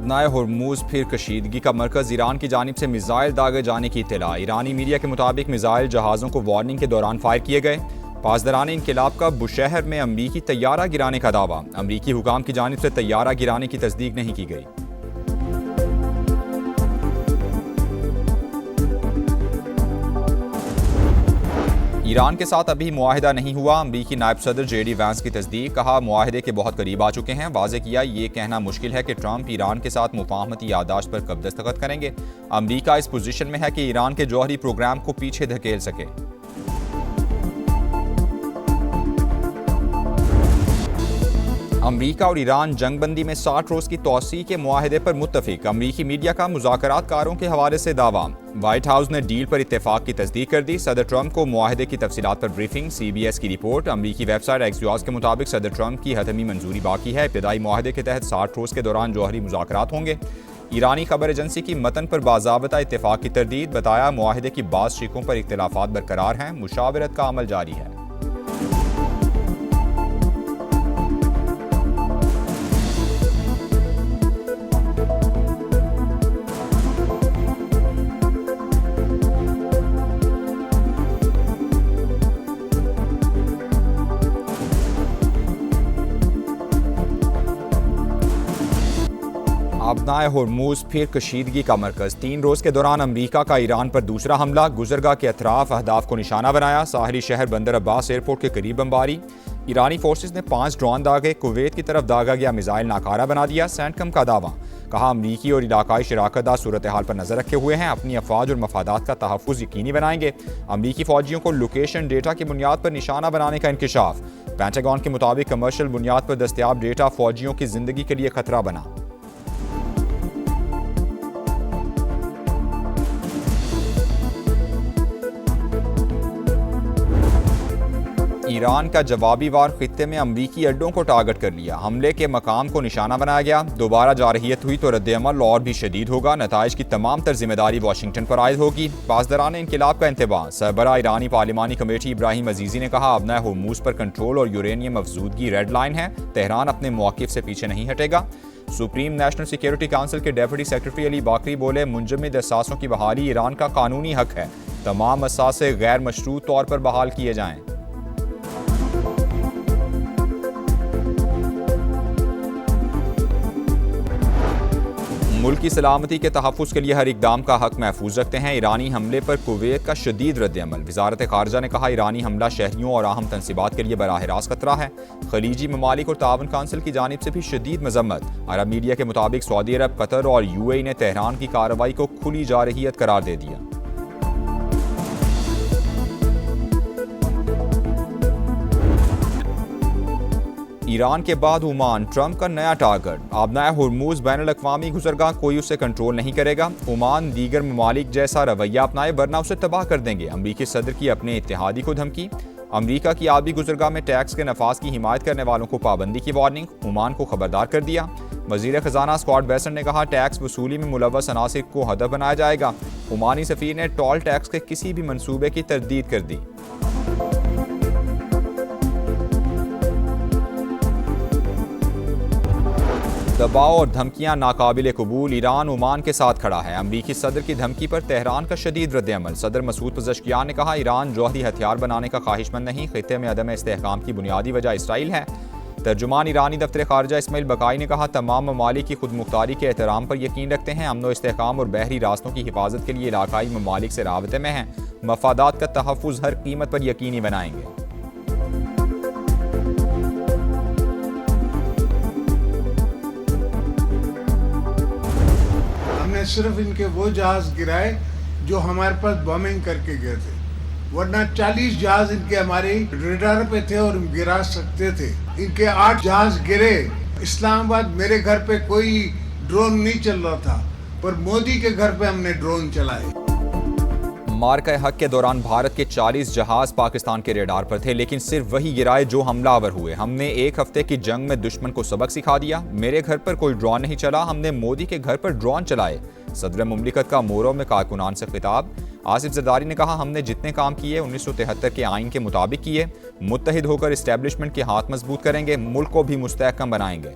आबनाए Hormuz फिर कशीदगी का मरकज़, Iran की जानिब से मिसाइल दागे जाने की इत्तला। ईरानी मीडिया के मुताबिक मिसाइल जहाज़ों को वार्निंग के दौरान फायर किए गए। पासदारान इनकलाब का बुशहर में अमरीकी तैयारा गिराने का दावा। अमरीकी हुकाम की जानिब से तैयारा गिराने की तस्दीक नहीं की गई। ईरान के साथ अभी मुआहिदा नहीं हुआ। अमरीकी नायब सदर JD वैंस की तस्दीक, कहा मुआहिदे के बहुत करीब आ चुके हैं। वाज़े किया ये कहना मुश्किल है कि ट्रंप ईरान के साथ मुफाहमती यादाश्त पर कब दस्तखत करेंगे। अमरीका इस पोजीशन में है कि ईरान के जौहरी प्रोग्राम को पीछे धकेल सके। अमरीका और ईरान जंगबंदी में 60 रोज की तोसी के मुआहिदे पर मुत्तफिक। अमरीकी मीडिया का मुज़ाकरातकारों के हवाले से दावा। व्हाइट हाउस ने डील पर इत्तेफाक की तस्दीक कर दी। सदर ट्रंप को मुआहिदे की तफसीलात पर ब्रीफिंग। CBS की रिपोर्ट। अमरीकी वेबसाइट एक्सियोस के मुताबिक सदर ट्रंप की हतमी मंजूरी बाकी है। इब्तदाई मुआहिदे के तहत 60 रोज के दौरान जौहरी मुज़ाकरात होंगे। ईरानी खबर एजेंसी की मतन पर बाज़ाबता इत्तेफाक की तरदीद। बताया मुआहिदे की बाज़ शिकों पर इख्तिलाफात बरकरार हैं। मुशावरत का अमल जारी है। आबनाए हुर्मुज़ फिर कशीदगी का मरकज़। 3 रोज़ के दौरान अमरीका का ईरान पर दूसरा हमला। गुजरगाह के अतराफ अहदाफ को निशाना बनाया। साहिली शहर बंदर अब्बास एयरपोर्ट के करीब बमबारी। ईरानी फोर्सेस ने 5 ड्रोन दागे। कुवैत की तरफ दागा गया मिसाइल नाकारा बना दिया। सेंटकम का दावा। कहा अमरीकी और इलाकाई शराकतदार सूरत हाल पर नजर रखे हुए हैं। अपनी अफवाज और मफादात का तहफ़्फ़ुज़ यकीनी बनाएंगे। अमरीकी फौजियों को लोकेशन डेटा की बुनियाद पर निशाना बनाने का इंकशाफ। पेंटागन के मुताबिक कमर्शियल बुनियाद पर दस्तयाब डेटा फौजियों की जिंदगी के लिए खतरा बना। ईरान का जवाबी वार खित्ते में अमरीकी अड्डों को टारगेट कर लिया। हमले के मकाम को निशाना बनाया गया। दोबारा जारहियत हुई तो रद्द-ए-अमल और भी शदीद होगा। नताइज की तमाम तर जिम्मेदारी वाशिंगटन पर आयद होगी। पासदारान इनकलाब का इंतबाह। सरबराह ईरानी पार्लिमानी कमेटी इब्राहिम अजीजी ने कहा आबनाए हुर्मुज़ पर कंट्रोल और यूरेनियम अफजूदगी रेड लाइन है। तेहरान अपने मौक़िफ़ से पीछे नहीं हटेगा। सुप्रीम नेशनल सिक्योरिटी काउंसिल के डेप्यूटी सेक्रेटरी अली बाकरी बोले मुंजमद असासों की बहाली ईरान का कानूनी हक है। तमाम असासे गैर मशरूत तौर पर बहाल किए जाएं। मुल्क की सलामती के तहफ़्फ़ुज़ के लिए हर इक़दाम का हक महफूज रखते हैं। ईरानी हमले पर कुवैत का शदीद रद्द-ए-अमल। वज़ारत ख़ारजा ने कहा ईरानी हमला शहरियों और अहम तनसीबात के लिए बराह रास्त खतरा है। खलीजी ममालिक और तावन काउंसिल की जानिब से भी शदीद मज़म्मत। अरब मीडिया के मुताबिक सऊदी अरब, कतर और UAE ने तेहरान की कार्रवाई को खुली जारहियत करार दे दिया। ईरान के बाद ओमान ट्रंप का नया टारगेट। आबनाए हुर्मुज़ बैनुल-अक़वामी गुज़रगाह, कोई उसे कंट्रोल नहीं करेगा। ओमान दीगर ममालिक जैसा रवैया अपनाए वरना उसे तबाह कर देंगे। अमरीकी सदर की अपने इत्तेहादी को धमकी। अमरीका की आबी गुज़रगाह में टैक्स के नफाज की हिमायत करने वालों को पाबंदी की वार्निंग। ओमान को खबरदार कर दिया। वज़ीर ख़जाना स्कॉट बेसेंट ने कहा टैक्स वसूली में मुलव्वस अनासिर को हदफ बनाया जाएगा। ओमानी सफ़ीर ने टोल टैक्स के किसी भी मनसूबे की तरदीद कर दी। दबाव और धमकियां नाकाबिले कबूल। ईरान ओमान के साथ खड़ा है। अमरीकी सदर की धमकी पर तेहरान का शदीद रद्द-ए-अमल। सदर मसूद पज़ेश्कियान ने कहा ईरान जौहरी हथियार बनाने का ख्वाहिशमंद नहीं। खित्ते में अदम इस्तेहकाम की बुनियादी वजह इसराइल है। तर्जुमान ईरानी दफ्तर खारजा इस्माइल बकाई ने कहा तमाम ममालिक की खुद मुख्तारी के एहतराम पर यकीन रखते हैं। अमन व इस्तेहकाम और बहरी रास्तों की हिफाजत के लिए इलाकाई ममालिक से राबते में हैं। मफादात का तहफ़्फ़ुज़ हर कीमत पर यकीनी बनाएंगे। सिर्फ इनके वो जहाज गिराए जो हमारे पास बॉम्बिंग करके गए थे, वरना 40 जहाज इनके हमारे रेडार पे थे और गिरा सकते थे। इनके 8 जहाज गिरे। इस्लामाबाद मेरे घर पे कोई ड्रोन नहीं चल रहा था, पर मोदी के घर पे हमने ड्रोन चलाए। मार्का हक के दौरान भारत के 40 जहाज पाकिस्तान के रेडार पर थे, लेकिन सिर्फ वही गिराए जो हमलावर हुए। हमने 1 हफ्ते की जंग में दुश्मन को सबक सिखा दिया। मेरे घर पर कोई ड्रोन नहीं चला, हमने मोदी के घर पर ड्रोन चलाए। सदर मुमलिकत का मोरो में कारकुनान से खिताब। आसिफ जरदारी ने कहा हमने जितने काम किए 1973 के आइन के मुताबिक किए। मुत्तहिद होकर इस्टेब्लिशमेंट के हाथ मजबूत करेंगे, मुल्क को भी मुस्तहकम बनाएंगे।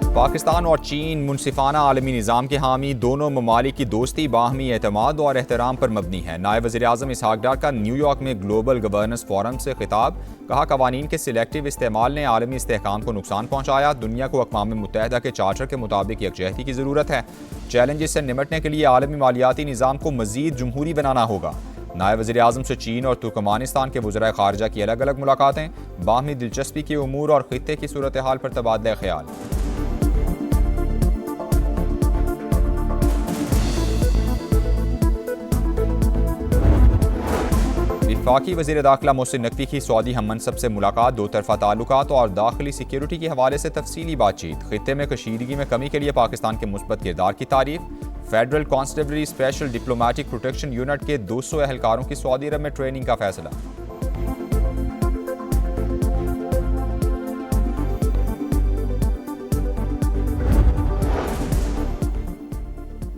पाकिस्तान और चीन मुनसिफाना आलमी निज़ाम के हामी, दोनों ममालिक की दोस्ती बाहमी एतमाद और एहतराम पर मबनी है। नायब वज़ीर-ए-आज़म इसहाक डार का न्यूयॉर्क में ग्लोबल गवर्नेंस फोरम से खिताब, कहा कवानीन के सिलेक्टिव इस्तेमाल ने आलमी इस्तेहकाम को नुकसान पहुँचाया। दुनिया को अक़वाम मुत्तहिदा के चार्टर के मुताबिक यकजहती की ज़रूरत है। चैलेंजेस से निपटने के लिए आलमी मालियाती निज़ाम को मज़ीद जमहूरी बनाना होगा। नायब वज़ीर-ए-आज़म से चीन और तुर्कमानिस्तान के वज़राए ख़ारजा की अलग अलग मुलाकातें, बाहमी दिलचस्पी के उमूर और ख़ित्ते की सूरत हाल पर तबादला ख्याल। वफाकी वज़ीर दाखिला मोहसिन नकवी की सऊदी हम मनसब से मुलाकात, दो तरफा ताल्लुकात और दाखिली सिक्योरिटी के हवाले से तफसीली बातचीत। खित्ते में कशीदगी में कमी के लिए पाकिस्तान के मुस्बत किरदार की तारीफ। Federal constabulary special diplomatic protection unit के 200 एहलकारों की सऊदी अरब में ट्रेनिंग का फैसला।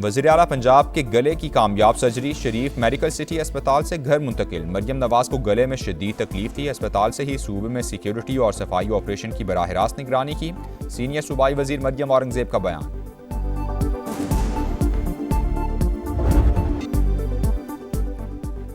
वज़ीर आला पंजाब के गले की कामयाब सर्जरी, शरीफ मेडिकल सिटी अस्पताल से घर मुंतकिल। मरियम नवाज को गले में शदीद तकलीफ थी, अस्पताल से ही सूबे में सिक्योरिटी और सफाई ऑपरेशन की बराह रास्त निगरानी की। सीनियर सूबाई वजीर मरियम औरंगजेब का बयान।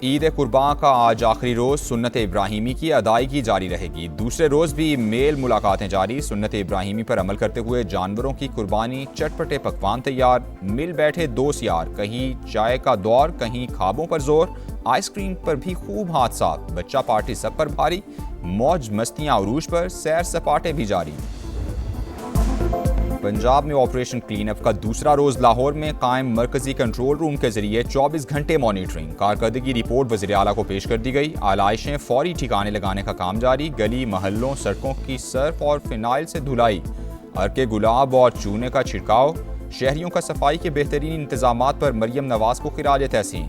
ईद कुर्बान का आज आखिरी रोज़, सुन्नत इब्राहिमी की अदायगी जारी रहेगी। दूसरे रोज़ भी मेल मुलाकातें जारी। सुन्नत इब्राहिमी पर अमल करते हुए जानवरों की कुर्बानी, चटपटे पकवान तैयार, मिल बैठे दोस्त यार, कहीं चाय का दौर, कहीं ख्वाबों पर जोर, आइसक्रीम पर भी खूब हाथ साफ, बच्चा पार्टी सब पर भारी, मौज मस्तियाँ उरूज पर, सैर सपाटे भी जारी। पंजाब में ऑपरेशन क्लीन अप का दूसरा रोज, लाहौर में कायम मरकजी कंट्रोल रूम के जरिए 24 घंटे मॉनिटरिंग। कारकर्दगी रिपोर्ट वज़ीर आला को पेश कर दी गई। आलाइशें फौरी ठिकाने लगाने का काम जारी। गली महल्लों सड़कों की सर्फ और फिनाइल से धुलाई, अर्के गुलाब और चूने का छिड़काव, शहरियों का सफाई के बेहतरीन इंतजामात पर मरियम नवाज को खिराज तहसीन।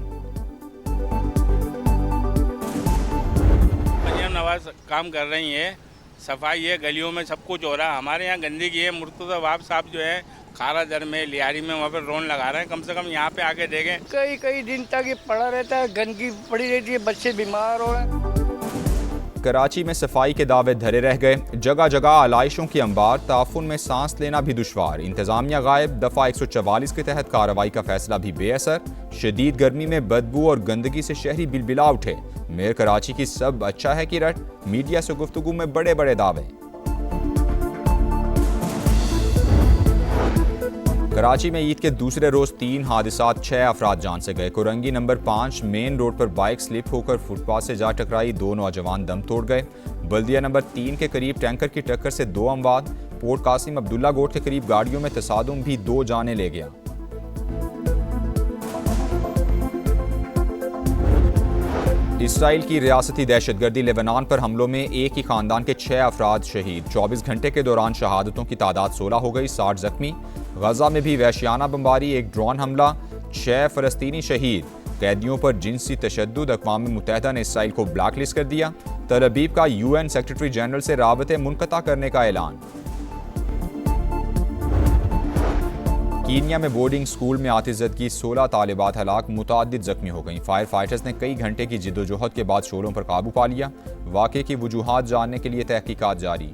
मरियम नवाज काम कर रही है, सफाई है, गलियों में सब कुछ हो रहा है। हमारे यहाँ गंदगी है। मुर्तज़ा वाब साहब जो है खारा दर में, लियारी में, वहाँ पर ड्रोन लगा रहे हैं। कम से कम यहाँ पे आके देखें। कई कई दिन तक ये पड़ा रहता है, गंदगी पड़ी रहती है, बच्चे बीमार हो रहे हैं। कराची में सफाई के दावे धरे रह गए। जगह जगह आलाइशों की अंबार, ताफुन में सांस लेना भी दुश्वार। इंतजामिया गायब। दफ़ा 144 के तहत कार्रवाई का फैसला भी बेअसर। शदीद गर्मी में बदबू और गंदगी से शहरी बिलबिला उठे। मेयर कराची की सब अच्छा है कि रट, मीडिया से गुफ्तगू में बड़े बड़े दावे। कराची में ईद के दूसरे रोज 3 हादसात, 6 अफराद जान से गए। कोरंगी नंबर 5 मेन रोड पर बाइक स्लिप होकर फुटपाथ से जा टकराई, 2 नौजवान दम तोड़ गए। बल्दिया नंबर 3 के करीब टैंकर की टक्कर से 2 अमवात। पोर्ट कासिम अब्दुल्ला गोट के करीब गाड़ियों में तसादुम भी 2 जाने ले गया। इसराइल की रियासती दहशतगर्दी, लेबनान पर हमलों में एक ही खानदान के 6 अफराद शहीद। 24 घंटे के दौरान शहादतों की तादाद 16 हो गई, 60 जख्मी। गजा में भी वहशियाना बमबारी, एक ड्रोन हमला, 6 फ़लस्तीनी शहीद। कैदियों पर जिनसी तशद्दुद, अक़वाम मुत्तहिदा ने इसराइल को ब्लैक लिस्ट कर दिया। तल अबीब का UN सेक्रेटरी जनरल से राबते मुनक़ता करने का ऐलान। कीनिया में बोर्डिंग स्कूल में आतिशज़दगी, 16 तालिबात हलाक, मुतअद्दिद जख्मी हो गईं। फायर फाइटर्स ने कई घंटे की जिद्दोजहद के बाद शोलों पर काबू पा लिया। वाक़े की वजूहात जानने के लिए तहकीकात जारी।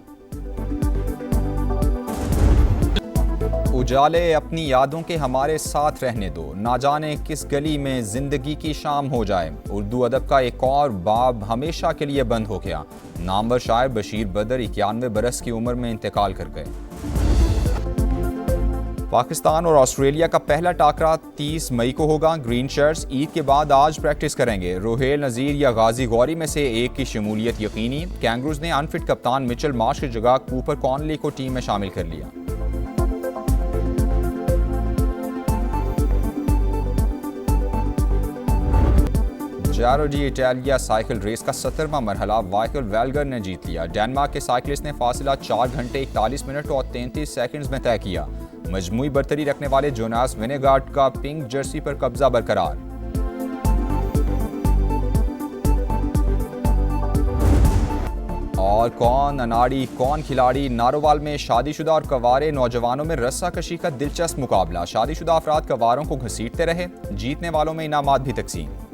उजाले अपनी यादों के हमारे साथ रहने दो, ना जाने किस गली में जिंदगी की शाम हो जाए। उर्दू अदब का एक और बाब हमेशा के लिए बंद हो गया। नामवर शायर बशीर बदर 91 बरस की उम्र में इंतकाल कर गए। पाकिस्तान और ऑस्ट्रेलिया का पहला टाकरा 30 मई को होगा। ग्रीन शर्ट्स ईद के बाद आज प्रैक्टिस करेंगे। रोहेल नज़ीर या गाजी गौरी में से एक की शमूलियत यकीनी। कैंगरूज ने अनफिट कप्तान मिचेल मार्श की जगह कूपर कॉनली को टीम में शामिल कर लिया। जारो डी इटालिया साइकिल रेस का 17वां मरहला वाइकल वेल्गर ने जीत लिया। डेनमार्क के साइकिलिस्ट ने फासला 4 घंटे 41 मिनट और 33 सेकंड्स में तय किया। मजमूई बरतरी रखने वाले जोनास विनेगार्ड का पिंक जर्सी पर कब्जा बरकरार। और कौन अनाड़ी कौन खिलाड़ी, नारोवाल में शादीशुदा और कवारे नौजवानों में रस्साकशी का दिलचस्प मुकाबला। शादीशुदा अफराद कवारों को घसीटते रहे, जीतने वालों में इनामात भी तकसीम।